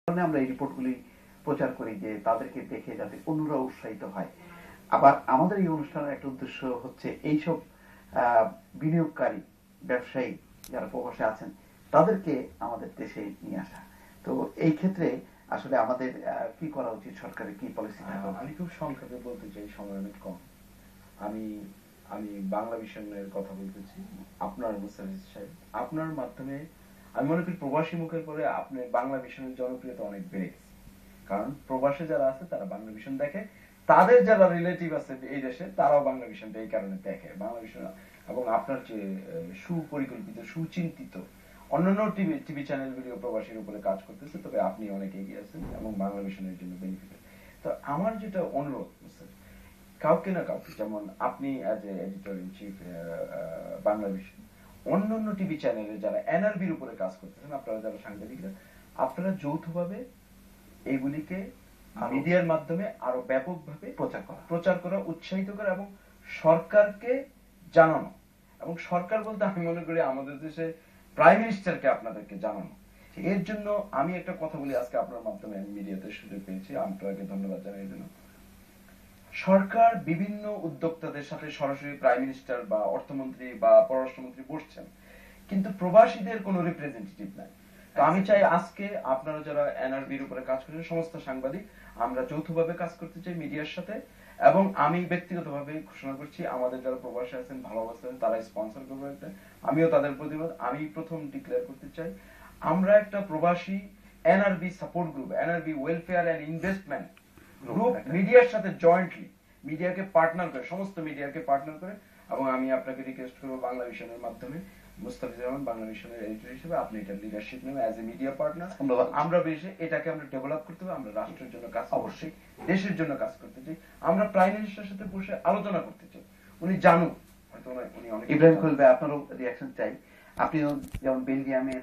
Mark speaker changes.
Speaker 1: কারণে আমরা এই রিপোর্টগুলি প্রচার করি যে তাদেরকে দেখে যাতে অন্যরা উৎসাহিত হয়। আবার আমাদের এই অনুষ্ঠানের একটা উদ্দেশ্য হচ্ছে এইসব বিনিয়োগকারী ব্যবসায়ী যারা প্রবাসে আছেন তাদেরকে আমাদের দেশে নিয়ে আসা। তো এই ক্ষেত্রে আসলে আমাদের কি করা উচিত, সরকারের কি পলিসি থাকা উচিত?
Speaker 2: আমি খুব সংক্ষেপে বলতে চাই, সময় অনেক কম। আমি আমি বাংলা মিশনের কথা বলতেছি। আপনার মুস্তাফিজ সাহেব, আপনার মাধ্যমে আমি মনে করি প্রবাসী মুখের পরে আপনি বাংলা মিশনের জনপ্রিয়তা অনেক বেড়ে গেছে। কারণ প্রবাসে যারা আছে তারা বাংলা মিশন দেখে, তাদের যারা রিলেটিভ আছে এই দেশে তারাও বাংলা মিশনটা এই কারণে দেখে। বাংলা মিশন এবং আপনার যে সুপরিকল্পিত সুচিন্তিত অন্যান্য টিভি চ্যানেলগুলিও প্রবাসীর উপরে কাজ করতেছে, তবে আপনি অনেক এগিয়ে আছেন এবং বাংলা মিশনের জন্য বেনিফিট। তো আমার যেটা অনুরোধ, কাউকে না কাউকে, যেমন আপনি as a editor in chief Bangla mission, অন্যান্য টিভি চ্যানেলে যারা এনআরবির উপরে কাজ করতেছেন, আপনারা যারা সাংবাদিকরা, আপনারা যৌথভাবে এইগুলিকে মিডিয়ার মাধ্যমে আরো ব্যাপকভাবে প্রচার করা, উৎসাহিত করা এবং সরকারকে জানানো। এবং সরকার বলতে আমি মনে করি আমাদের দেশে প্রাইম মিনিস্টারকে আপনাদেরকে জানানো। এর জন্য আমি একটা কথা বলি, আজকে আপনার মাধ্যমে মিডিয়াতে সুযোগ পেয়েছি, আপনাকে ধন্যবাদ জানাই জন্য। সরকার বিভিন্ন উদ্যোক্তাদের সাথে সরাসরি প্রাইম মিনিস্টার বা অর্থমন্ত্রী বা পররাষ্ট্রমন্ত্রী বসছেন, কিন্তু প্রবাসীদের কোনো রিপ্রেজেন্টেটিভ নাই। তো আমি চাই আজকে আপনারা যারা এনআরবির উপরে কাজ করছেন, সমস্ত সাংবাদিক আমরা যৌথভাবে কাজ করতে চাই মিডিয়ার সাথে। এবং আমি ব্যক্তিগতভাবে ঘোষণা করছি, আমাদের যারা প্রবাসী আছেন ভালো আছেন তারা স্পন্সর করবে একটা, আমিও তাদের প্রতিবাদ আমি প্রথম ডিক্লেয়ার করতে চাই। আমরা একটা প্রবাসী NRB support group, NRB welfare and investment group, মিডিয়ার সাথে জয়েন্টলি মিডিয়াকে পার্টনার করে, সমস্ত মিডিয়াকে পার্টনার করে। এবং আমি আপনাকে রিকোয়েস্ট করবো বাংলা মিশনের মাধ্যমে, মুস্তাফিজুর রহমান বাংলা মিশনের এডিটর হিসেবে আপনি এটা লিডারশিপ নেবেন অ্যাজ এ মিডিয়া পার্টনার। আমরা বেশি এটাকে আমরা ডেভেলপ করতে হবে, আমরা রাষ্ট্রের জন্য কাজ, অবশ্যই দেশের জন্য কাজ করতে চাই। আমরা প্রাইম মিনিস্টারের সাথে বসে আলোচনা করতে চাই, উনি জানুক, হয়তো উনি অনেক।
Speaker 1: ইব্রাহিম খলিল ভাই, আপনারও রিয়াকশন চাই। আপনি যেমন বেলজিয়ামের